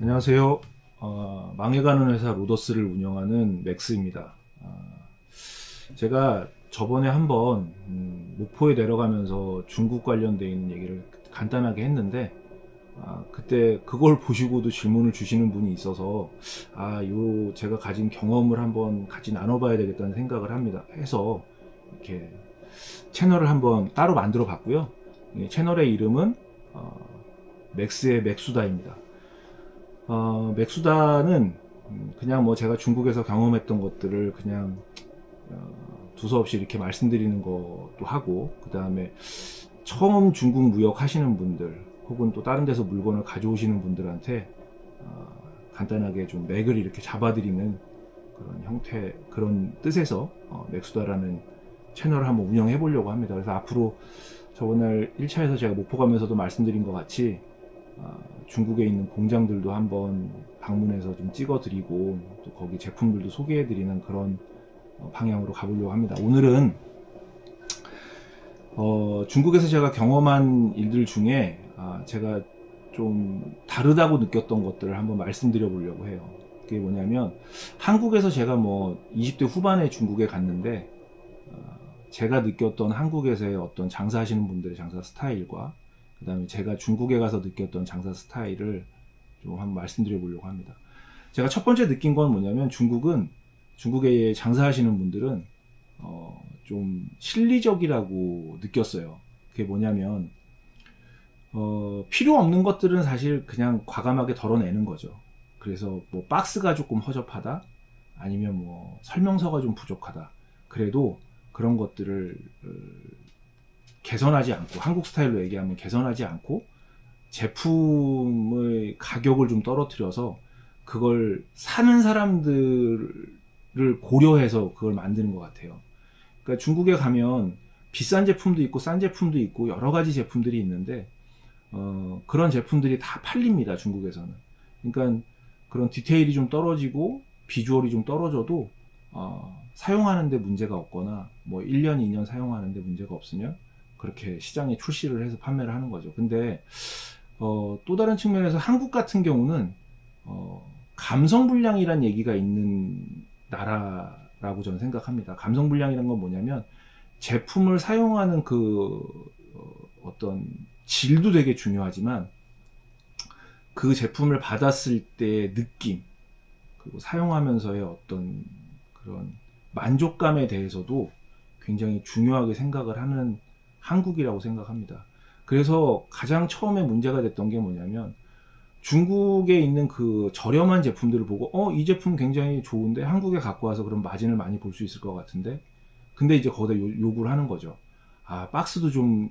안녕하세요. 망해가는 회사 로더스를 운영하는 맥스입니다. 제가 저번에 한번 목포에 내려가면서 중국 관련되어 있는 얘기를 간단하게 했는데, 그때 그걸 보시고도 질문을 주시는 분이 있어서 제가 가진 경험을 한번 같이 나눠봐야 되겠다는 생각을 합니다. 해서 이렇게 채널을 한번 따로 만들어 봤고요. 이 채널의 이름은 맥스의 맥수다입니다. 맥수다는 그냥 뭐 제가 중국에서 경험했던 것들을 그냥 두서없이 이렇게 말씀드리는 것도 하고, 그 다음에 처음 중국 무역 하시는 분들 혹은 또 다른 데서 물건을 가져오시는 분들한테 간단하게 좀 맥을 이렇게 잡아드리는 그런 형태, 그런 뜻에서 맥수다라는 채널을 한번 운영해 보려고 합니다. 그래서 앞으로 저번에 1차에서 제가 목포 가면서도 말씀드린 것 같이 중국에 있는 공장들도 한번 방문해서 좀 찍어드리고, 또 거기 제품들도 소개해드리는 그런 방향으로 가보려고 합니다. 오늘은 중국에서 제가 경험한 일들 중에 제가 좀 다르다고 느꼈던 것들을 한번 말씀드려 보려고 해요. 그게 뭐냐면, 한국에서 제가 뭐 20대 후반에 중국에 갔는데 제가 느꼈던 한국에서의 어떤 장사하시는 분들의 장사 스타일과, 그 다음에 제가 중국에 가서 느꼈던 장사 스타일을 좀 한번 말씀드려 보려고 합니다. 제가 첫 번째 느낀 건 뭐냐면, 중국에 장사하시는 분들은 좀 실리적이라고 느꼈어요. 그게 뭐냐면, 필요 없는 것들은 사실 그냥 과감하게 덜어내는 거죠. 그래서 뭐 박스가 조금 허접하다, 아니면 뭐 설명서가 좀 부족하다, 그래도 그런 것들을 개선하지 않고, 한국 스타일로 얘기하면 개선하지 않고 제품의 가격을 좀 떨어뜨려서 그걸 사는 사람들을 고려해서 그걸 만드는 것 같아요. 그러니까 중국에 가면 비싼 제품도 있고 싼 제품도 있고 여러 가지 제품들이 있는데 그런 제품들이 다 팔립니다, 중국에서는. 그러니까 그런 디테일이 좀 떨어지고 비주얼이 좀 떨어져도 사용하는데 문제가 없거나, 뭐 1년, 2년 사용하는데 문제가 없으면 그렇게 시장에 출시를 해서 판매를 하는 거죠. 근데 또 다른 측면에서 한국 같은 경우는 감성불량이란 얘기가 있는 나라라고 저는 생각합니다. 감성불량이란 건 뭐냐면, 제품을 사용하는 어떤 질도 되게 중요하지만, 그 제품을 받았을 때의 느낌, 그리고 사용하면서의 어떤 그런 만족감에 대해서도 굉장히 중요하게 생각을 하는 한국이라고 생각합니다. 그래서 가장 처음에 문제가 됐던 게 뭐냐면, 중국에 있는 그 저렴한 제품들을 보고 이 제품 굉장히 좋은데 한국에 갖고 와서 그럼 마진을 많이 볼 수 있을 것 같은데, 근데 이제 거기다 요구를 하는 거죠. 박스도 좀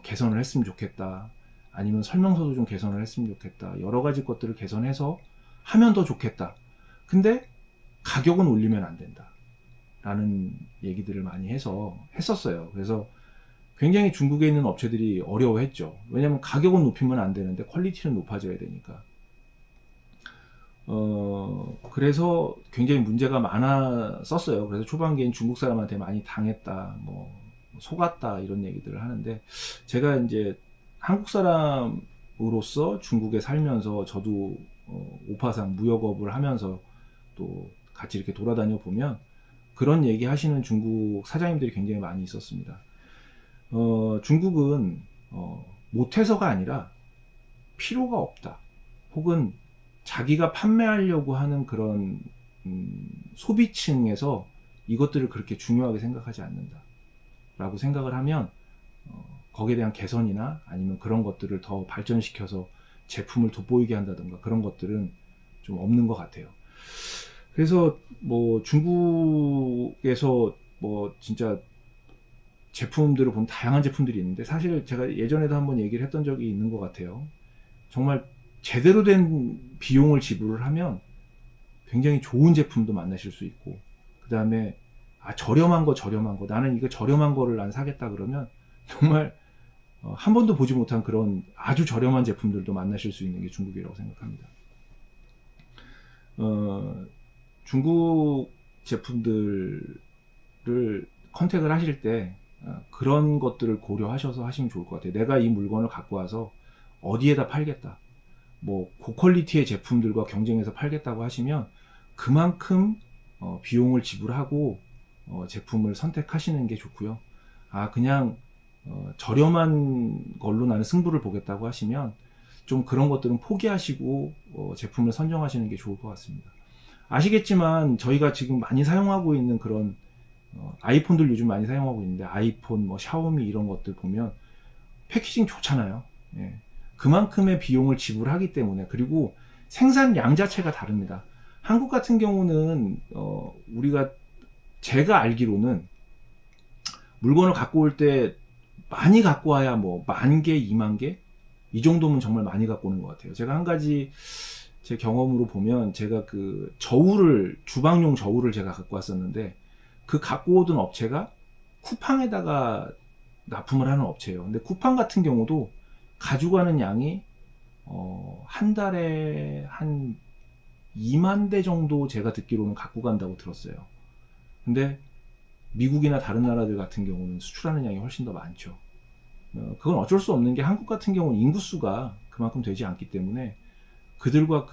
개선을 했으면 좋겠다, 아니면 설명서도 좀 개선을 했으면 좋겠다, 여러 가지 것들을 개선해서 하면 더 좋겠다, 근데 가격은 올리면 안 된다 라는 얘기들을 많이 했었어요. 그래서 굉장히 중국에 있는 업체들이 어려워했죠. 왜냐면 가격은 높이면 안 되는데 퀄리티는 높아져야 되니까. 그래서 굉장히 문제가 많았었어요. 그래서 초반기엔 중국 사람한테 많이 당했다, 뭐 속았다, 이런 얘기들을 하는데, 제가 이제 한국 사람으로서 중국에 살면서 저도 오파상 무역업을 하면서 또 같이 이렇게 돌아다녀 보면 그런 얘기 하시는 중국 사장님들이 굉장히 많이 있었습니다. 중국은 못해서가 아니라 필요가 없다, 혹은 자기가 판매하려고 하는 그런 소비층에서 이것들을 그렇게 중요하게 생각하지 않는다 라고 생각을 하면, 거기에 대한 개선이나 아니면 그런 것들을 더 발전시켜서 제품을 돋보이게 한다든가, 그런 것들은 좀 없는 것 같아요. 그래서 뭐 중국에서 뭐 진짜 제품들을 보면 다양한 제품들이 있는데, 사실 제가 예전에도 한번 얘기를 했던 적이 있는 것 같아요. 정말 제대로 된 비용을 지불을 하면 굉장히 좋은 제품도 만나실 수 있고, 그 다음에 저렴한 거 나는 이거 저렴한 거를 난 사겠다 그러면 정말 한 번도 보지 못한 그런 아주 저렴한 제품들도 만나실 수 있는 게 중국이라고 생각합니다. 중국 제품들을 컨택을 하실 때 그런 것들을 고려하셔서 하시면 좋을 것 같아요. 내가 이 물건을 갖고 와서 어디에다 팔겠다, 뭐 고퀄리티의 제품들과 경쟁해서 팔겠다고 하시면 그만큼 비용을 지불하고 제품을 선택하시는 게 좋고요. 그냥 저렴한 걸로 나는 승부를 보겠다고 하시면 좀 그런 것들은 포기하시고 제품을 선정하시는 게 좋을 것 같습니다. 아시겠지만 저희가 지금 많이 사용하고 있는 그런 아이폰들 요즘 많이 사용하고 있는데 아이폰, 뭐 샤오미 이런 것들 보면 패키징 좋잖아요. 예. 그만큼의 비용을 지불하기 때문에, 그리고 생산량 자체가 다릅니다. 한국 같은 경우는 제가 알기로는 물건을 갖고 올 때 많이 갖고 와야 뭐 10,000개, 20,000개 이 정도면 정말 많이 갖고 오는 것 같아요. 제가 한 가지 제 경험으로 보면, 제가 그 주방용 저울을 제가 갖고 왔었는데, 그 갖고 오던 업체가 쿠팡에다가 납품을 하는 업체예요. 근데 쿠팡 같은 경우도 가져가는 양이 한 달에 한 2만 대 정도 제가 듣기로는 갖고 간다고 들었어요. 근데 미국이나 다른 나라들 같은 경우는 수출하는 양이 훨씬 더 많죠. 그건 어쩔 수 없는 게, 한국 같은 경우는 인구수가 그만큼 되지 않기 때문에 그들과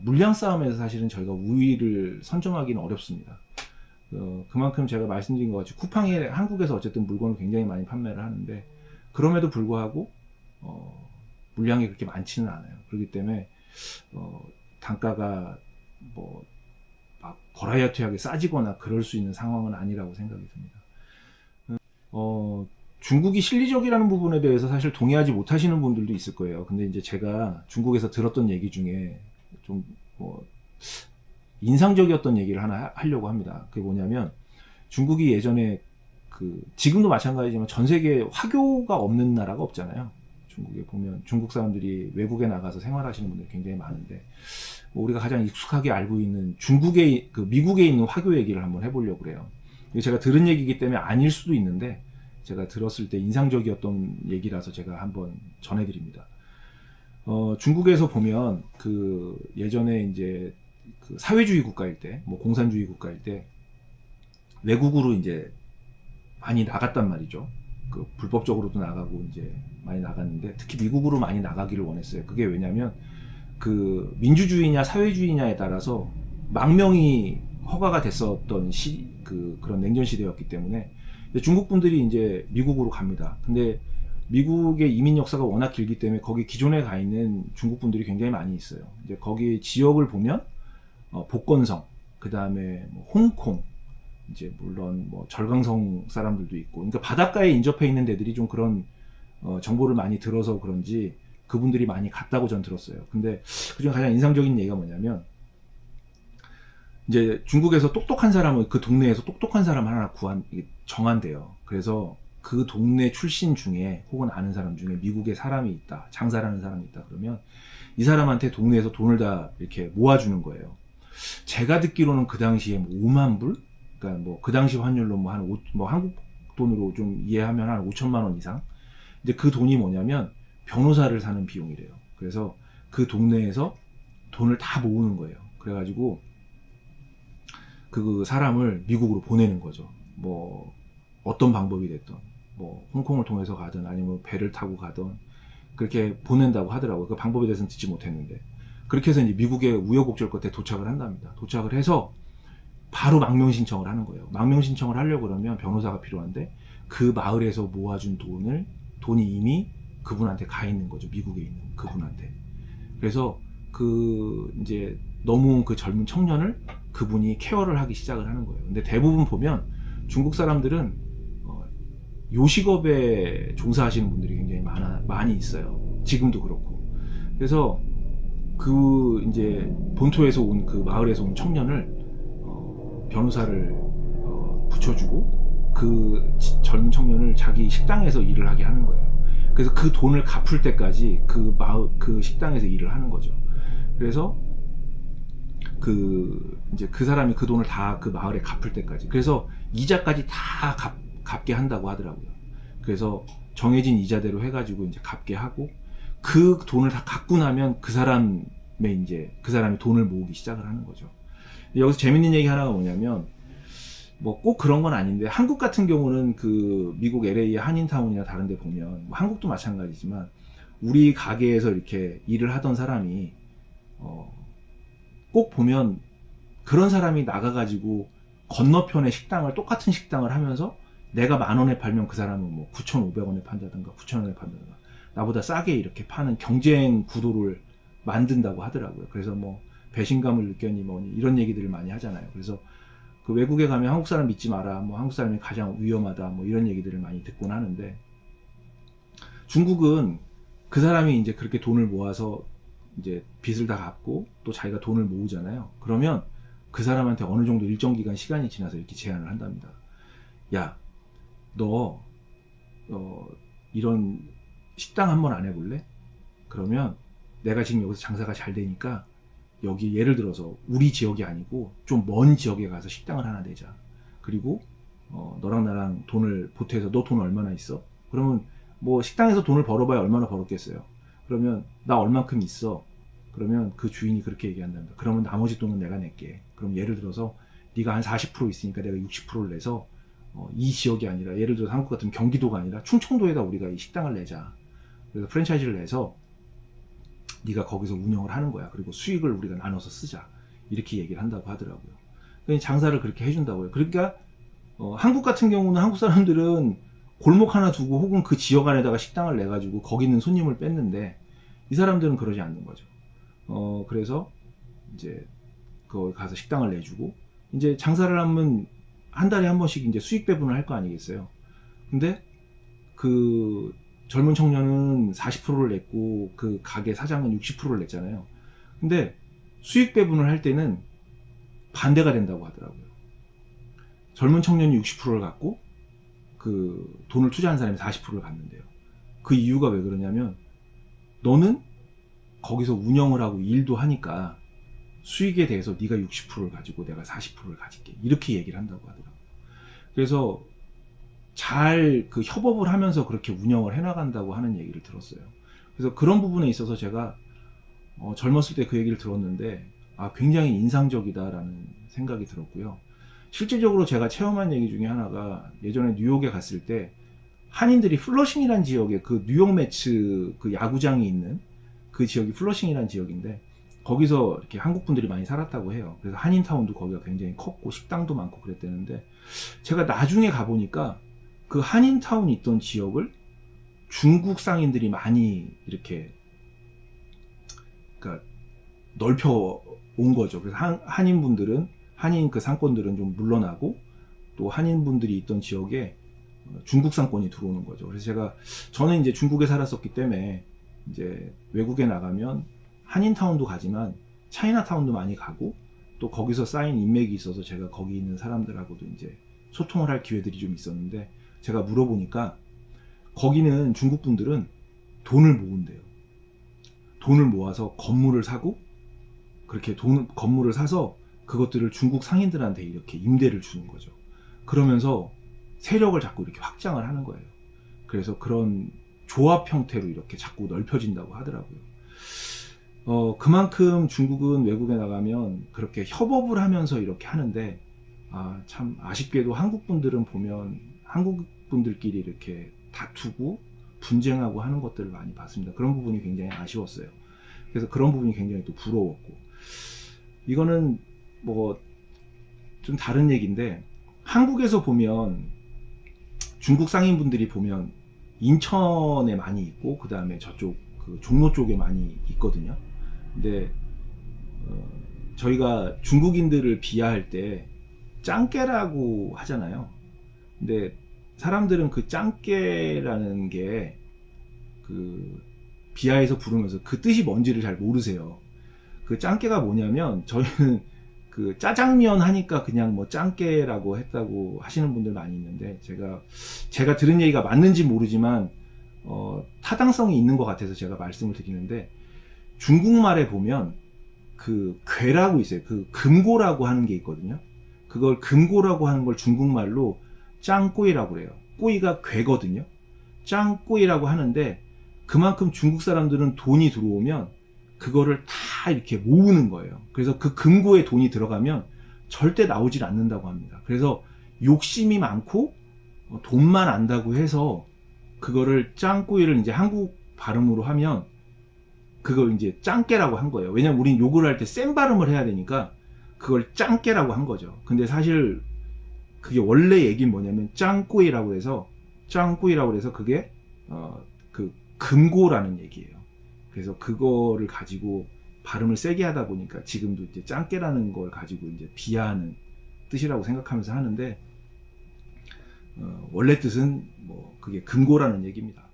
물량 싸움에서 사실은 저희가 우위를 선점하기는 어렵습니다. 그만큼 제가 말씀드린 것 같이 쿠팡이 한국에서 어쨌든 물건을 굉장히 많이 판매를 하는데, 그럼에도 불구하고 물량이 그렇게 많지는 않아요. 그렇기 때문에 단가가 뭐 막 버라이어티하게 싸지거나 그럴 수 있는 상황은 아니라고 생각이 듭니다. 중국이 실리적이라는 부분에 대해서 사실 동의하지 못하시는 분들도 있을 거예요. 근데 이제 제가 중국에서 들었던 얘기 중에 좀 인상적이었던 얘기를 하나 하려고 합니다. 그게 뭐냐면, 중국이 예전에 지금도 마찬가지지만 전 세계에 화교가 없는 나라가 없잖아요. 중국에 보면 중국 사람들이 외국에 나가서 생활하시는 분들이 굉장히 많은데, 우리가 가장 익숙하게 알고 있는 미국에 있는 화교 얘기를 한번 해보려고 그래요. 이게 제가 들은 얘기이기 때문에 아닐 수도 있는데, 제가 들었을 때 인상적이었던 얘기라서 제가 한번 전해드립니다. 중국에서 보면 예전에 이제 사회주의 국가일 때, 뭐 공산주의 국가일 때 외국으로 이제 많이 나갔단 말이죠. 불법적으로도 나가고 이제 많이 나갔는데, 특히 미국으로 많이 나가기를 원했어요. 그게 왜냐면 민주주의냐 사회주의냐에 따라서 망명이 허가가 됐었던 그런 냉전 시대였기 때문에 중국 분들이 이제 미국으로 갑니다. 근데 미국의 이민 역사가 워낙 길기 때문에 거기 기존에 가 있는 중국 분들이 굉장히 많이 있어요. 이제 거기 지역을 보면 복건성, 그 다음에 홍콩, 이제 물론 뭐 절강성 사람들도 있고, 그러니까 바닷가에 인접해 있는 데들이 좀 그런 정보를 많이 들어서 그런지 그분들이 많이 갔다고 전 들었어요. 근데 그중에 가장 인상적인 얘기가 뭐냐면, 이제 중국에서 똑똑한 사람을, 그 동네에서 똑똑한 사람 하나 정한대요. 그래서 그 동네 출신 중에 혹은 아는 사람 중에 미국에 사람이 있다, 장사라는 사람이 있다 그러면 이 사람한테 동네에서 돈을 다 이렇게 모아주는 거예요. 제가 듣기로는 그 당시에 뭐 5만 불? 그러니까 뭐 그 당시 환율로 한국 돈으로 좀 이해하면 한 5천만 원 이상? 이제 그 돈이 뭐냐면 변호사를 사는 비용이래요. 그래서 그 동네에서 돈을 다 모으는 거예요. 그래가지고 그 사람을 미국으로 보내는 거죠. 뭐 어떤 방법이 됐던, 뭐 홍콩을 통해서 가든 아니면 배를 타고 가든 그렇게 보낸다고 하더라고요. 그 방법에 대해서는 듣지 못했는데, 그렇게 해서 이제 미국의 우여곡절 끝에 도착을 한답니다. 도착을 해서 바로 망명 신청을 하는 거예요. 망명 신청을 하려고 그러면 변호사가 필요한데, 그 마을에서 모아준 돈이 이미 그분한테 가 있는 거죠. 미국에 있는 그분한테. 그래서 이제 넘어온 그 젊은 청년을 그분이 케어를 하기 시작을 하는 거예요. 근데 대부분 보면 중국 사람들은 요식업에 종사하시는 분들이 굉장히 많이 있어요. 지금도 그렇고. 그래서 이제 본토에서 온 그 마을에서 온 청년을 변호사를 붙여주고 그 젊은 청년을 자기 식당에서 일을 하게 하는 거예요. 그래서 그 돈을 갚을 때까지 그 식당에서 일을 하는 거죠. 그래서 이제 그 사람이 그 돈을 다 그 마을에 갚을 때까지, 그래서 이자까지 다 갚게 한다고 하더라고요. 그래서 정해진 이자대로 해가지고 이제 갚게 하고, 그 돈을 다 갚고 나면 그 사람이 돈을 모으기 시작을 하는 거죠. 여기서 재밌는 얘기 하나가 뭐냐면, 뭐 꼭 그런 건 아닌데, 한국 같은 경우는 미국 LA의 한인타운이나 다른 데 보면, 뭐 한국도 마찬가지지만 우리 가게에서 이렇게 일을 하던 사람이 꼭 보면 그런 사람이 나가가지고 건너편의 식당을 똑같은 식당을 하면서 내가 10,000원에 팔면 그 사람은 뭐 9,500원에 판다든가 9,000원에 판다든가 나보다 싸게 이렇게 파는 경쟁 구도를 만든다고 하더라고요. 그래서 뭐 배신감을 느꼈니 뭐니 이런 얘기들을 많이 하잖아요. 그래서 그 외국에 가면 한국 사람 믿지 마라, 뭐 한국 사람이 가장 위험하다, 뭐 이런 얘기들을 많이 듣곤 하는데, 중국은 그 사람이 이제 그렇게 돈을 모아서 이제 빚을 다 갚고 또 자기가 돈을 모으잖아요. 그러면 그 사람한테 어느 정도 일정 기간 시간이 지나서 이렇게 제안을 한답니다. 야, 너 이런 식당 한번 안 해볼래? 그러면 내가 지금 여기서 장사가 잘 되니까 여기 예를 들어서 우리 지역이 아니고 좀 먼 지역에 가서 식당을 하나 내자. 그리고 너랑 나랑 돈을 보태서 너 돈 얼마나 있어? 그러면 뭐 식당에서 돈을 벌어봐야 얼마나 벌었겠어요. 그러면 나 얼만큼 있어. 그러면 그 주인이 그렇게 얘기한답니다. 그러면 나머지 돈은 내가 낼게. 그럼 예를 들어서 네가 한 40% 있으니까 내가 60%를 내서 이 지역이 아니라 예를 들어서 한국 같은 경기도가 아니라 충청도에다 우리가 이 식당을 내자. 그래서 프랜차이즈를 내서 네가 거기서 운영을 하는 거야. 그리고 수익을 우리가 나눠서 쓰자. 이렇게 얘기를 한다고 하더라고요. 그러니까 장사를 그렇게 해준다고요. 그러니까 한국 같은 경우는 한국 사람들은 골목 하나 두고 혹은 그 지역 안에다가 식당을 내가지고 거기 있는 손님을 뺐는데 이 사람들은 그러지 않는 거죠. 그래서 이제 거기 가서 식당을 내주고 이제 장사를 하면 한 달에 한 번씩 이제 수익 배분을 할 거 아니겠어요. 근데 그 젊은 청년은 40%를 냈고 그 가게 사장은 60%를 냈잖아요. 근데 수익 배분을 할 때는 반대가 된다고 하더라고요. 젊은 청년이 60%를 갖고 그 돈을 투자한 사람이 40%를 갖는데요. 그 이유가 왜 그러냐면 너는 거기서 운영을 하고 일도 하니까 수익에 대해서 네가 60%를 가지고 내가 40%를 가질게. 이렇게 얘기를 한다고 하더라고요. 그래서 잘 그 협업을 하면서 그렇게 운영을 해나간다고 하는 얘기를 들었어요. 그래서 그런 부분에 있어서 제가 젊었을 때 그 얘기를 들었는데 굉장히 인상적이다라는 생각이 들었고요. 실질적으로 제가 체험한 얘기 중에 하나가 예전에 뉴욕에 갔을 때 한인들이 플러싱이라는 지역에 그 뉴욕 매츠 그 야구장이 있는 그 지역이 플러싱이라는 지역인데 거기서 이렇게 한국 분들이 많이 살았다고 해요. 그래서 한인타운도 거기가 굉장히 컸고 식당도 많고 그랬다는데 제가 나중에 가보니까 그 한인타운이 있던 지역을 중국 상인들이 많이 이렇게 그러니까 넓혀 온 거죠. 그래서 한인분들은 한인 그 상권들은 좀 물러나고 또 한인분들이 있던 지역에 중국 상권이 들어오는 거죠. 그래서 저는 이제 중국에 살았었기 때문에 이제 외국에 나가면 한인타운도 가지만 차이나타운도 많이 가고 또 거기서 쌓인 인맥이 있어서 제가 거기 있는 사람들하고도 이제 소통을 할 기회들이 좀 있었는데 제가 물어보니까 거기는 중국 분들은 돈을 모은대요. 돈을 모아서 건물을 사고 그렇게 건물을 사서 그것들을 중국 상인들한테 이렇게 임대를 주는 거죠. 그러면서 세력을 자꾸 이렇게 확장을 하는 거예요. 그래서 그런 조합 형태로 이렇게 자꾸 넓혀진다고 하더라고요. 그만큼 중국은 외국에 나가면 그렇게 협업을 하면서 이렇게 하는데 참 아쉽게도 한국 분들은 보면 한국 분들끼리 이렇게 다투고 분쟁하고 하는 것들을 많이 봤습니다. 그런 부분이 굉장히 아쉬웠어요. 그래서 그런 부분이 굉장히 또 부러웠고 이거는 뭐 좀 다른 얘기인데 한국에서 보면 중국 상인분들이 보면 인천에 많이 있고 그 다음에 저쪽 그 종로 쪽에 많이 있거든요. 근데 저희가 중국인들을 비하할 때 짱깨라고 하잖아요. 근데 사람들은 그 짱깨라는 게 그 비하해서 부르면서 그 뜻이 뭔지를 잘 모르세요. 그 짱깨가 뭐냐면 저희는 그 짜장면 하니까 그냥 뭐 짱깨라고 했다고 하시는 분들 많이 있는데 제가 들은 얘기가 맞는지 모르지만 타당성이 있는 것 같아서 제가 말씀을 드리는데 중국말에 보면 그 괴라고 있어요. 그 금고라고 하는 게 있거든요. 그걸 금고라고 하는 걸 중국말로 짱꼬이라고 그래요. 꼬이가 괴거든요. 짱꼬이라고 하는데 그만큼 중국 사람들은 돈이 들어오면 그거를 다 이렇게 모으는 거예요. 그래서 그 금고에 돈이 들어가면 절대 나오질 않는다고 합니다. 그래서 욕심이 많고 돈만 안다고 해서 그거를 짱꼬이를 이제 한국 발음으로 하면 그걸 이제 짱깨라고 한 거예요. 왜냐면 우린 욕을 할 때 센 발음을 해야 되니까 그걸 짱깨라고 한 거죠. 근데 사실 그게 원래 얘기는 뭐냐면 짱꾸이라고 해서 그게 그 금고라는 얘기예요. 그래서 그거를 가지고 발음을 세게 하다 보니까 지금도 이제 짱깨라는 걸 가지고 이제 비하하는 뜻이라고 생각하면서 하는데 원래 뜻은 뭐 그게 금고라는 얘기입니다.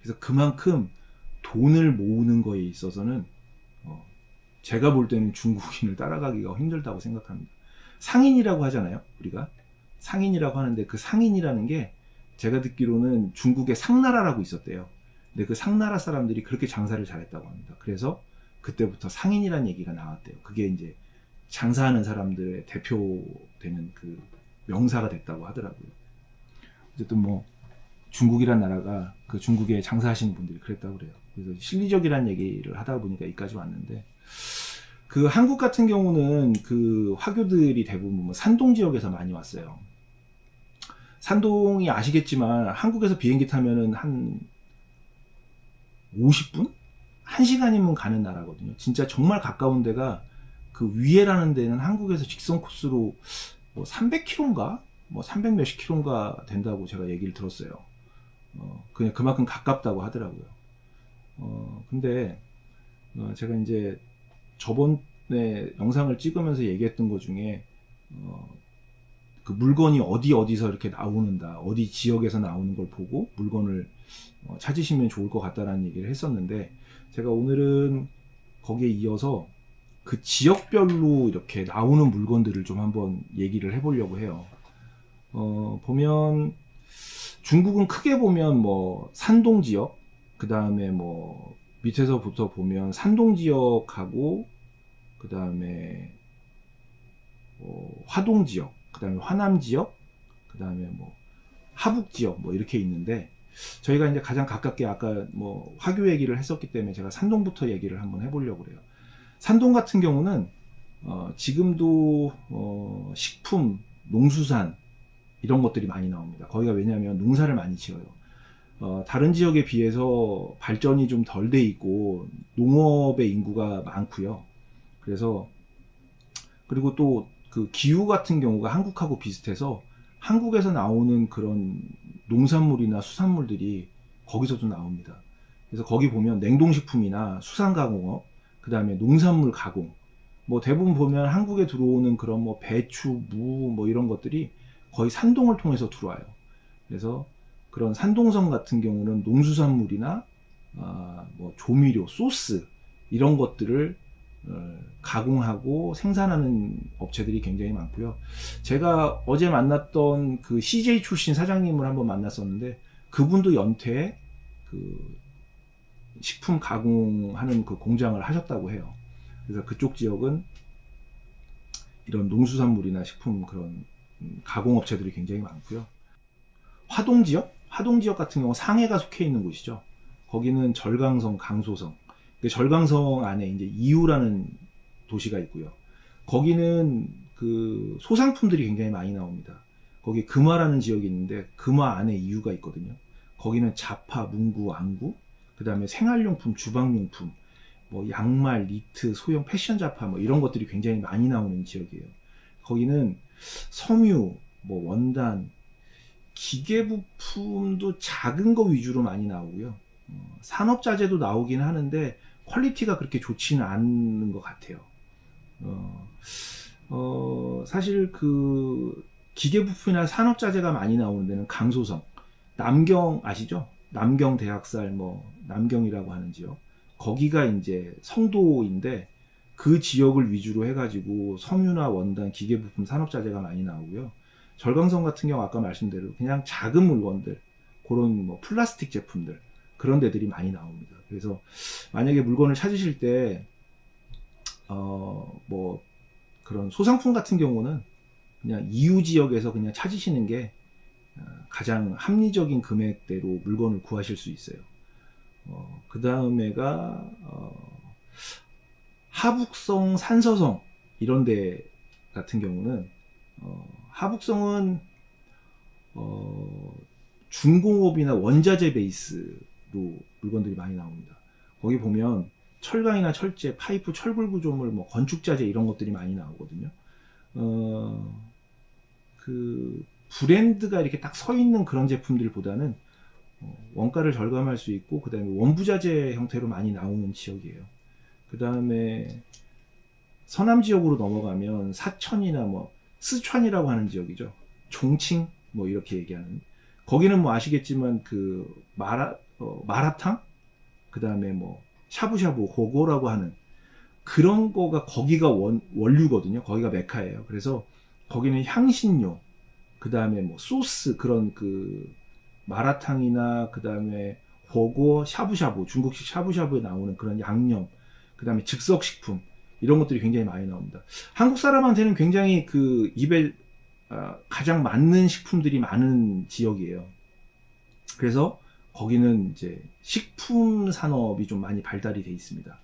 그래서 그만큼 돈을 모으는 거에 있어서는 제가 볼 때는 중국인을 따라가기가 힘들다고 생각합니다. 상인이라고 하잖아요. 우리가 상인이라고 하는데 그 상인이라는 게 제가 듣기로는 중국에 상나라라고 있었대요. 근데 그 상나라 사람들이 그렇게 장사를 잘했다고 합니다. 그래서 그때부터 상인이라는 얘기가 나왔대요. 그게 이제 장사하는 사람들의 대표되는 그 명사가 됐다고 하더라고요. 어쨌든 뭐 중국이란 나라가 그 중국에 장사하시는 분들이 그랬다고 그래요. 그래서 실리적이라는 얘기를 하다 보니까 여기까지 왔는데 그 한국 같은 경우는 그 화교들이 대부분 뭐 산동 지역에서 많이 왔어요. 산동이 아시겠지만 한국에서 비행기 타면은 한 50분? 1시간이면 가는 나라거든요. 진짜 정말 가까운 데가 그 위에라는 데는 한국에서 직선 코스로 뭐 300km인가? 뭐 300 몇십 킬로인가 된다고 제가 얘기를 들었어요. 그냥 그만큼 가깝다고 하더라고요. 근데 제가 이제 저번에 영상을 찍으면서 얘기했던 것 중에 그 물건이 어디서 이렇게 나오는다, 어디 지역에서 나오는 걸 보고 물건을 찾으시면 좋을 것 같다라는 얘기를 했었는데 제가 오늘은 거기에 이어서 그 지역별로 이렇게 나오는 물건들을 좀 한번 얘기를 해보려고 해요. 보면 중국은 크게 보면 뭐 산동 지역, 그 다음에 뭐 밑에서부터 보면 산동 지역하고 그 다음에 화동 지역, 그 다음에 화남 지역, 그 다음에 뭐 하북 지역 뭐 이렇게 있는데 저희가 이제 가장 가깝게 아까 뭐 화교 얘기를 했었기 때문에 제가 산동부터 얘기를 한번 해보려고 그래요. 산동 같은 경우는 지금도 식품, 농수산 이런 것들이 많이 나옵니다. 거기가 왜냐하면 농사를 많이 지어요. 다른 지역에 비해서 발전이 좀 덜 돼 있고 농업의 인구가 많고요. 그래서 그리고 또 그 기후 같은 경우가 한국하고 비슷해서 한국에서 나오는 그런 농산물이나 수산물들이 거기서도 나옵니다. 그래서 거기 보면 냉동식품이나 수산가공업, 그 다음에 농산물 가공, 뭐 대부분 보면 한국에 들어오는 그런 뭐 배추, 무 뭐 이런 것들이 거의 산동을 통해서 들어와요. 그래서 그런 산동성 같은 경우는 농수산물이나 뭐 조미료, 소스 이런 것들을 가공하고 생산하는 업체들이 굉장히 많고요. 제가 어제 만났던 그 CJ 출신 사장님을 한번 만났었는데 그분도 연태에 그 식품 가공하는 그 공장을 하셨다고 해요. 그래서 그쪽 지역은 이런 농수산물이나 식품 그런 가공업체들이 굉장히 많고요. 화동 지역 같은 경우 상해가 속해 있는 곳이죠. 거기는 절강성, 강소성. 절강성 안에 이제 이유라는 도시가 있고요. 거기는 그 소상품들이 굉장히 많이 나옵니다. 거기 금화라는 지역이 있는데 금화 안에 이유가 있거든요. 거기는 자파, 문구, 안구, 그 다음에 생활용품, 주방용품, 뭐 양말, 니트, 소형 패션 잡화 뭐 이런 것들이 굉장히 많이 나오는 지역이에요. 거기는 섬유, 뭐 원단, 기계부품도 작은 거 위주로 많이 나오고요. 산업자재도 나오긴 하는데 퀄리티가 그렇게 좋지는 않은 것 같아요. 사실 그 기계부품이나 산업자재가 많이 나오는 데는 강소성, 남경 아시죠? 남경 대학살 뭐 남경이라고 하는 지역, 거기가 이제 성도인데 그 지역을 위주로 해가지고 섬유나 원단, 기계부품, 산업자재가 많이 나오고요. 절강성 같은 경우 아까 말씀대로 그냥 작은 물건들, 그런 뭐 플라스틱 제품들 그런 데들이 많이 나옵니다. 그래서 만약에 물건을 찾으실 때 뭐 그런 소상품 같은 경우는 그냥 이유 지역에서 그냥 찾으시는 게 가장 합리적인 금액대로 물건을 구하실 수 있어요. 그 다음에가 하북성, 산서성 이런 데 같은 경우는 하북성은 중공업이나 원자재 베이스 물건들이 많이 나옵니다. 거기 보면 철강이나 철제, 파이프, 철골 구조물, 뭐 건축자재 이런 것들이 많이 나오거든요. 그 브랜드가 이렇게 딱 서 있는 그런 제품들보다는 원가를 절감할 수 있고, 그 다음에 원부자재 형태로 많이 나오는 지역이에요. 그 다음에 서남 지역으로 넘어가면 사천이나 뭐 스촨이라고 하는 지역이죠. 종칭 뭐 이렇게 얘기하는. 거기는 뭐 아시겠지만 그 마라탕, 그 다음에 뭐 샤브샤브, 고고라고 하는 그런 거가 거기가 원류거든요. 거기가 메카예요. 그래서 거기는 향신료, 그 다음에 뭐 소스, 그런 그 마라탕이나 그 다음에 고고, 샤브샤브, 중국식 샤브샤브에 나오는 그런 양념, 그 다음에 즉석식품, 이런 것들이 굉장히 많이 나옵니다. 한국 사람한테는 굉장히 그 입에 가장 맞는 식품들이 많은 지역이에요. 그래서 거기는 이제 식품 산업이 좀 많이 발달이 돼 있습니다.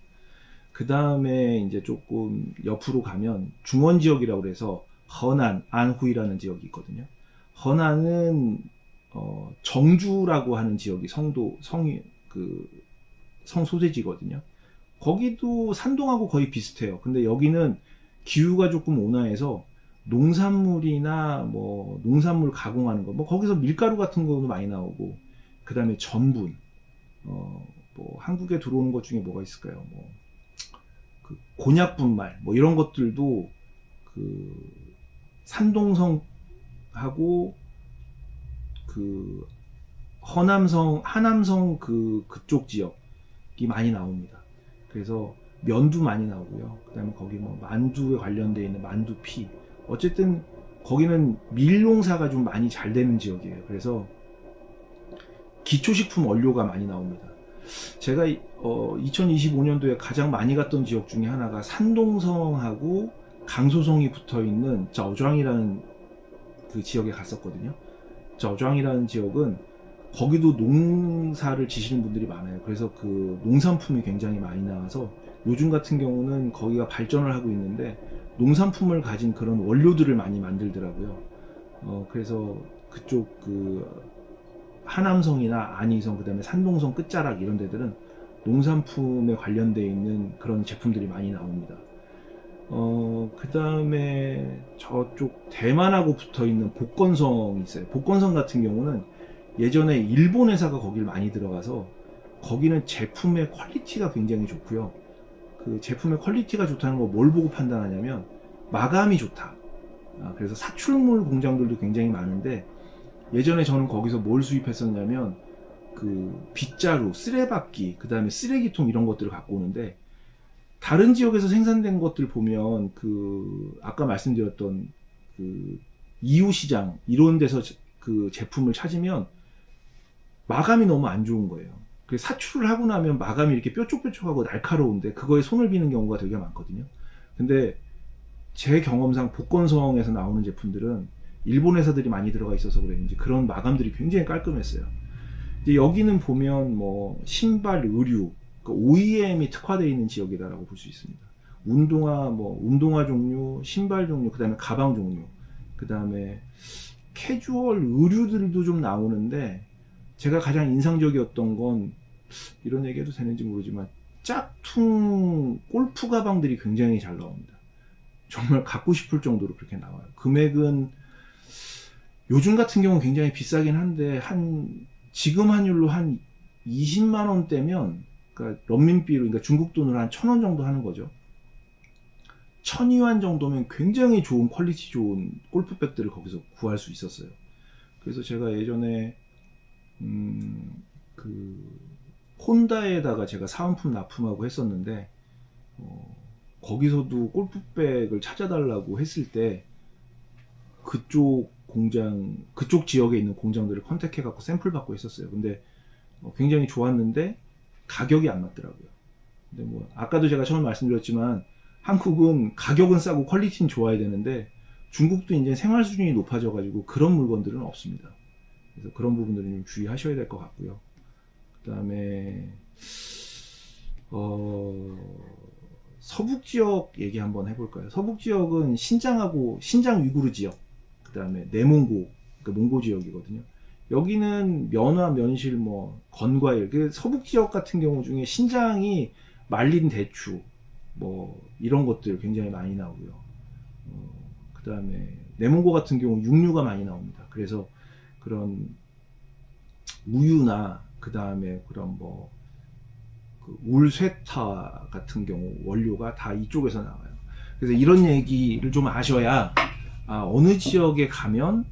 그 다음에 이제 조금 옆으로 가면 중원 지역이라고 그래서 허난, 안후이라는 지역이 있거든요. 허난은 정주라고 하는 지역이 성 소재지거든요. 거기도 산동하고 거의 비슷해요. 근데 여기는 기후가 조금 온화해서 농산물이나 뭐 농산물 가공하는 거, 뭐 거기서 밀가루 같은 거도 많이 나오고, 그 다음에 전분, 뭐 한국에 들어오는 것 중에 뭐가 있을까요? 뭐 그 곤약 분말, 뭐 이런 것들도 그 산동성하고 그 하남성 그쪽 지역이 많이 나옵니다. 그래서 면도 많이 나오고요. 그 다음에 거기 뭐 만두에 관련되어 있는 만두피. 어쨌든 거기는 밀농사가 좀 많이 잘 되는 지역이에요. 그래서 기초식품 원료가 많이 나옵니다. 제가 2025년도에 가장 많이 갔던 지역 중에 하나가 산동성하고 강소성이 붙어 있는 저장이라는 그 지역에 갔었거든요. 저장이라는 지역은 거기도 농사를 지시는 분들이 많아요. 그래서 그 농산품이 굉장히 많이 나와서 요즘 같은 경우는 거기가 발전을 하고 있는데 농산품을 가진 그런 원료들을 많이 만들더라고요. 그래서 그쪽 그 하남성이나 안이성, 그 다음에 산동성 끝자락 이런 데들은 농산품에 관련되어 있는 그런 제품들이 많이 나옵니다. 그 다음에 저쪽 대만하고 붙어 있는 복건성이 있어요. 복건성 같은 경우는 예전에 일본 회사가 거길 많이 들어가서 거기는 제품의 퀄리티가 굉장히 좋고요. 그 제품의 퀄리티가 좋다는 거 뭘 보고 판단하냐면 마감이 좋다. 그래서 사출물 공장들도 굉장히 많은데 예전에 저는 거기서 뭘 수입했었냐면 그 빗자루, 쓰레받기, 그 다음에 쓰레기통 이런 것들을 갖고 오는데 다른 지역에서 생산된 것들 보면 그 아까 말씀드렸던 그 이웃시장 이런 데서 그 제품을 찾으면 마감이 너무 안 좋은 거예요. 사출을 하고 나면 마감이 이렇게 뾰족뾰족하고 날카로운데 그거에 손을 비는 경우가 되게 많거든요. 근데 제 경험상 복건성에서 나오는 제품들은 일본 회사들이 많이 들어가 있어서 그랬는지 그런 마감들이 굉장히 깔끔했어요. 이제 여기는 보면 뭐 신발, 의류, 그 OEM이 특화되어 있는 지역이다라고 볼 수 있습니다. 운동화 종류, 신발 종류, 그 다음에 가방 종류, 그 다음에 캐주얼 의류들도 좀 나오는데 제가 가장 인상적이었던 건 이런 얘기해도 되는지 모르지만 짝퉁 골프 가방들이 굉장히 잘 나옵니다. 정말 갖고 싶을 정도로 그렇게 나와요. 금액은 요즘 같은 경우는 굉장히 비싸긴 한데 지금 환율로 한 20만 원대면, 그러니까 런민비로, 그러니까 중국 돈으로 한 1,000원 정도 하는 거죠. 1,000위안 정도면 굉장히 좋은 퀄리티 좋은 골프백들을 거기서 구할 수 있었어요. 그래서 제가 예전에 그 혼다에다가 제가 사은품 납품하고 했었는데 거기서도 골프백을 찾아달라고 했을 때 그쪽 지역에 있는 공장들을 컨택해 갖고 샘플 받고 했었어요. 근데 굉장히 좋았는데 가격이 안 맞더라고요. 근데 뭐 아까도 제가 처음 말씀드렸지만 한국은 가격은 싸고 퀄리티는 좋아야 되는데 중국도 이제 생활 수준이 높아져 가지고 그런 물건들은 없습니다. 그래서 그런 부분들은 좀 주의하셔야 될 것 같고요. 그 다음에 서북 지역 얘기 한번 해볼까요? 서북 지역은 신장 위구르 지역, 그 다음에 내몽고, 그러니까 몽고 지역이거든요. 여기는 면화, 면실, 뭐 건과일, 그 서북 지역 같은 경우 중에 신장이 말린 대추, 뭐 이런 것들 굉장히 많이 나오고요. 그 다음에 내몽고 같은 경우 육류가 많이 나옵니다. 그래서 그런 우유나 그 다음에 그런 뭐 그 울쇠타 같은 경우 원료가 다 이쪽에서 나와요. 그래서 이런 얘기를 좀 아셔야 어느 지역에 가면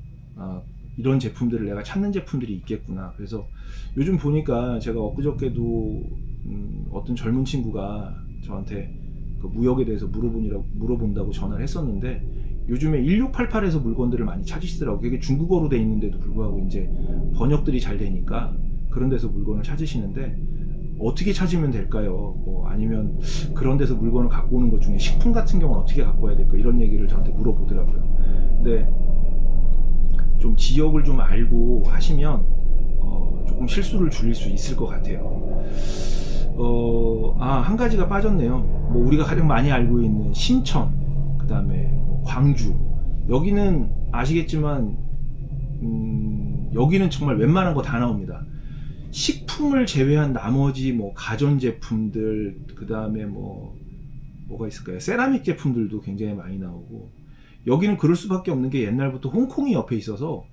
이런 제품들을 내가 찾는 제품들이 있겠구나. 그래서 요즘 보니까 제가 엊그저께도 어떤 젊은 친구가 저한테 그 무역에 대해서 물어본다고 전화를 했었는데, 요즘에 1688에서 물건들을 많이 찾으시더라고요. 그게 중국어로 돼 있는데도 불구하고 이제 번역들이 잘 되니까 그런 데서 물건을 찾으시는데, 어떻게 찾으면 될까요? 뭐 아니면 그런 데서 물건을 갖고 오는 것 중에 식품 같은 경우는 어떻게 갖고 와야 될까? 이런 얘기를 저한테 물어보더라고요. 근데 좀 지역을 좀 알고 하시면 조금 실수를 줄일 수 있을 것 같아요. 한 가지가 빠졌네요. 뭐 우리가 가장 많이 알고 있는 신천, 그 다음에 광주. 여기는 아시겠지만 여기는 정말 웬만한 거 다 나옵니다. 식품을 제외한 나머지 뭐 가전제품들, 그 다음에 뭐가 있을까요? 세라믹 제품들도 굉장히 많이 나오고, 여기는 그럴 수밖에 없는 게 옛날부터 홍콩이 옆에 있어서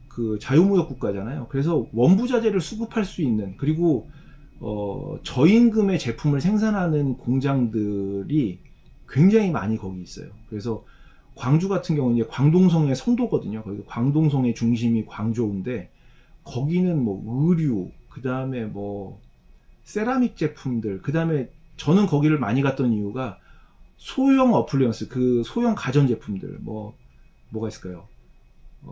그 자유무역 국가잖아요. 그래서 원부자재를 수급할 수 있는, 그리고 저임금의 제품을 생산하는 공장들이 굉장히 많이 거기 있어요. 그래서 광주 같은 경우는 이제 광동성의 성도거든요. 거기 광동성의 중심이 광저우인데, 거기는 뭐 의류, 그 다음에 뭐 세라믹 제품들, 그 다음에 저는 거기를 많이 갔던 이유가 소형 어플리언스, 그 소형 가전 제품들, 뭐가 있을까요?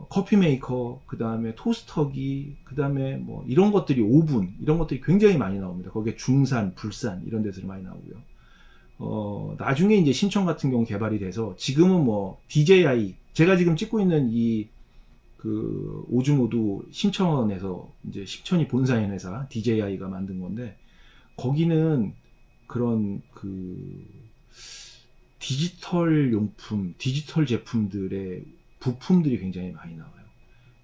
커피 메이커, 그 다음에 토스터기, 그 다음에 뭐 이런 것들이, 오븐, 이런 것들이 굉장히 많이 나옵니다. 거기에 중산, 불산 이런 데서 많이 나오고요. 나중에 이제 신천 같은 경우 개발이 돼서 지금은 뭐 DJI, 제가 지금 찍고 있는 그 오즈모도 신천에서 이제 신천이 본사인 회사 DJI가 만든 건데, 거기는 그런 그 디지털 용품, 디지털 제품들의 부품들이 굉장히 많이 나와요.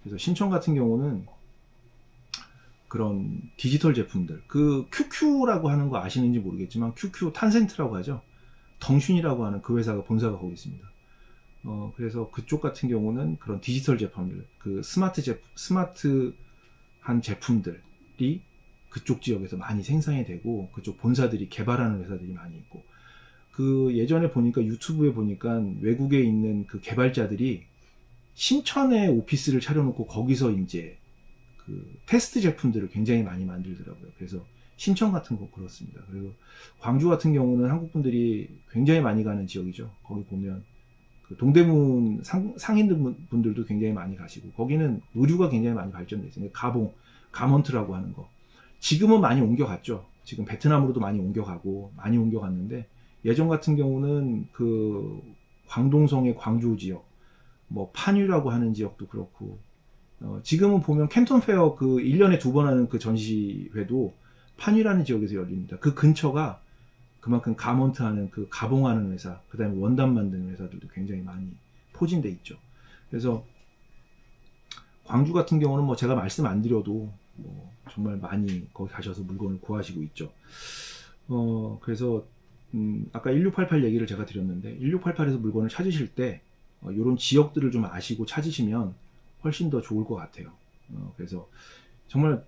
그래서 신천 같은 경우는 그런 디지털 제품들, 그 QQ라고 하는 거 아시는지 모르겠지만 QQ 탄센트라고 하죠. 덩신이라고 하는 그 회사가, 본사가 거기 있습니다. 그래서 그쪽 같은 경우는 그런 디지털 제품들, 그 스마트한 제품들이 그쪽 지역에서 많이 생산이 되고, 그쪽 본사들이 개발하는 회사들이 많이 있고, 그 예전에 보니까 유튜브에 보니까 외국에 있는 그 개발자들이 신천에 오피스를 차려놓고 거기서 이제 그 테스트 제품들을 굉장히 많이 만들더라고요. 그래서 신천 같은 거 그렇습니다. 그리고 광주 같은 경우는 한국 분들이 굉장히 많이 가는 지역이죠. 거기 보면 그 동대문 상인 분들도 굉장히 많이 가시고, 거기는 의류가 굉장히 많이 발전돼 있어요. 가먼트라고 하는 거. 지금은 많이 옮겨갔죠. 지금 베트남으로도 많이 옮겨갔는데, 예전 같은 경우는 그 광동성의 광주 지역, 뭐 판유라고 하는 지역도 그렇고, 지금은 보면 캔톤 페어 그 1년에 2번 하는 그 전시회도 판유라는 지역에서 열립니다. 그 근처가 그만큼 가먼트 하는, 그 가봉하는 회사, 그 다음에 원단 만드는 회사들도 굉장히 많이 포진돼 있죠. 그래서 광주 같은 경우는 뭐 제가 말씀 안 드려도 뭐 정말 많이 거기 가셔서 물건을 구하시고 있죠. 그래서 아까 1688 얘기를 제가 드렸는데, 1688에서 물건을 찾으실 때 이런 지역들을 좀 아시고 찾으시면 훨씬 더 좋을 것 같아요. 그래서 정말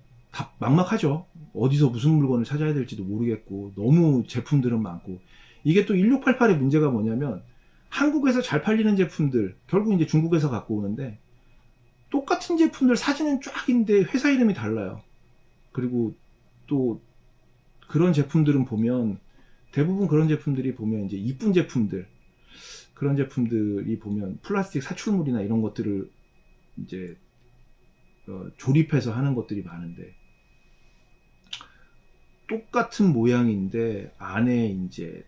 막막하죠. 어디서 무슨 물건을 찾아야 될지도 모르겠고, 너무 제품들은 많고. 이게 또 1688의 문제가 뭐냐면, 한국에서 잘 팔리는 제품들 결국 이제 중국에서 갖고 오는데, 똑같은 제품들 사진은 쫙인데 회사 이름이 달라요. 그리고 또 그런 제품들은 보면, 대부분 그런 제품들이 보면 이제 이쁜 제품들, 그런 제품들이 보면 플라스틱 사출물이나 이런 것들을 이제 조립해서 하는 것들이 많은데, 똑같은 모양인데 안에 이제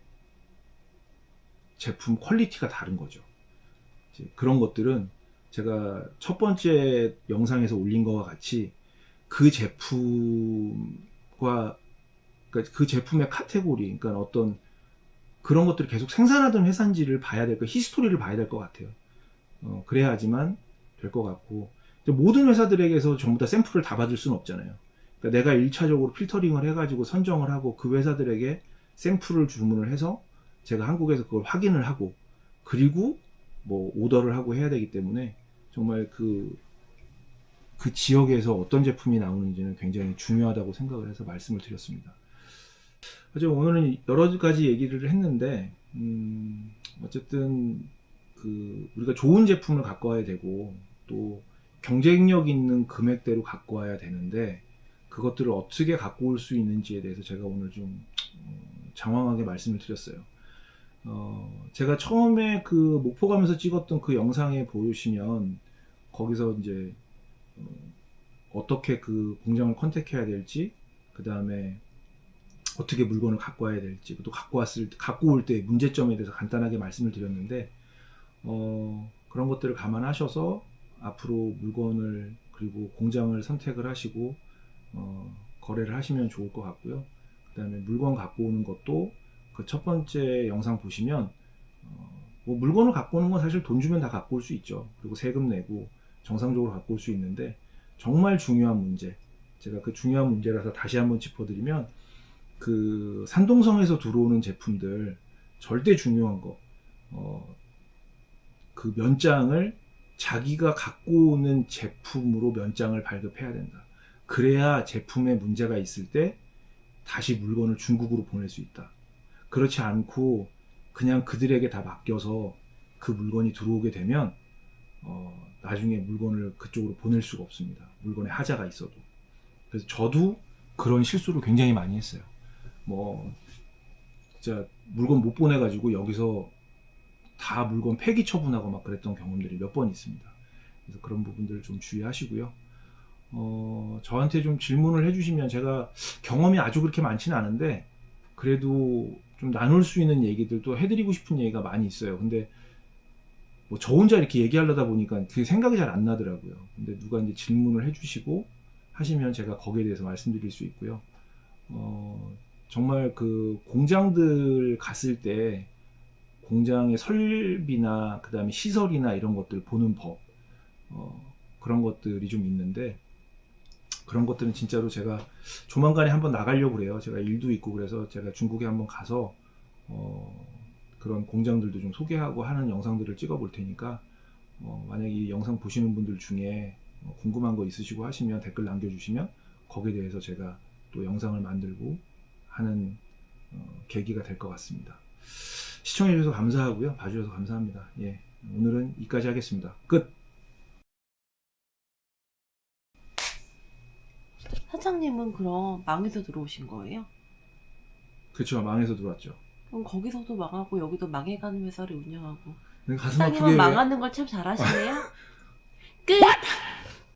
제품 퀄리티가 다른 거죠. 이제 그런 것들은 제가 첫 번째 영상에서 올린 것과 같이 그 제품과, 그러니까 그 제품의 카테고리, 그러니까 어떤 그런 것들을 계속 생산하던 회사인지를 봐야 될 거, 히스토리를 봐야 될 것 같아요. 그래야지만 될 것 같고, 모든 회사들에게서 전부 다 샘플을 다 받을 수는 없잖아요. 그러니까 내가 1차적으로 필터링을 해가지고 선정을 하고 그 회사들에게 샘플을 주문을 해서 제가 한국에서 그걸 확인을 하고 그리고 뭐 오더를 하고 해야 되기 때문에 정말 그 지역에서 어떤 제품이 나오는지는 굉장히 중요하다고 생각을 해서 말씀을 드렸습니다. 하지만 오늘은 여러 가지 얘기를 했는데 어쨌든 우리가 좋은 제품을 갖고 와야 되고 또 경쟁력 있는 금액대로 갖고 와야 되는데 그것들을 어떻게 갖고 올 수 있는지에 대해서 제가 오늘 좀 장황하게 말씀을 드렸어요. 제가 처음에 그 목포 가면서 찍었던 그 영상에 보시면 거기서 이제 어떻게 그 공장을 컨택해야 될지, 그 다음에 어떻게 물건을 갖고 와야 될지, 또 갖고 올 때 문제점에 대해서 간단하게 말씀을 드렸는데, 그런 것들을 감안하셔서 앞으로 물건을 그리고 공장을 선택을 하시고 거래를 하시면 좋을 것 같고요. 그 다음에 물건 갖고 오는 것도 그 첫 번째 영상 보시면 뭐 물건을 갖고 오는 건 사실 돈 주면 다 갖고 올 수 있죠. 그리고 세금 내고 정상적으로 갖고 올 수 있는데 정말 중요한 문제, 제가 그 중요한 문제라서 다시 한번 짚어드리면 그 산동성에서 들어오는 제품들 절대 중요한 거, 그 면장을 자기가 갖고 오는 제품으로 면장을 발급해야 된다. 그래야 제품에 문제가 있을 때 다시 물건을 중국으로 보낼 수 있다. 그렇지 않고 그냥 그들에게 다 맡겨서 그 물건이 들어오게 되면 나중에 물건을 그쪽으로 보낼 수가 없습니다. 물건에 하자가 있어도. 그래서 저도 그런 실수를 굉장히 많이 했어요. 뭐 진짜 물건 못 보내가지고 여기서 다 물건 폐기 처분하고 막 그랬던 경험들이 몇 번 있습니다. 그래서 그런 부분들을 좀 주의하시고요. 저한테 좀 질문을 해주시면 제가 경험이 아주 그렇게 많지는 않은데 그래도 좀 나눌 수 있는 얘기들도 해드리고 싶은 얘기가 많이 있어요. 근데 뭐 저 혼자 이렇게 얘기하려다 보니까 그게 생각이 잘 안 나더라고요. 근데 누가 이제 질문을 해주시고 하시면 제가 거기에 대해서 말씀드릴 수 있고요. 정말 그 공장들 갔을 때 공장의 설비나 그 다음에 시설이나 이런 것들 보는 법, 그런 것들이 좀 있는데 그런 것들은 진짜로 제가 조만간에 한번 나가려고 그래요. 제가 일도 있고 그래서 제가 중국에 한번 가서 그런 공장들도 좀 소개하고 하는 영상들을 찍어 볼 테니까 만약에 이 영상 보시는 분들 중에 궁금한 거 있으시고 하시면 댓글 남겨주시면 거기에 대해서 제가 또 영상을 만들고 하는 계기가 될 것 같습니다. 시청해 주셔서 감사하고요. 봐주셔서 감사합니다. 예, 오늘은 여기까지 하겠습니다. 끝! 사장님은 그럼 망해서 들어오신 거예요? 그쵸, 망해서 들어왔죠. 그럼 거기서도 망하고 여기도 망해가는 회사를 운영하고 가슴 사장님은 아프게 망하는 걸 참 잘하시네요. 끝!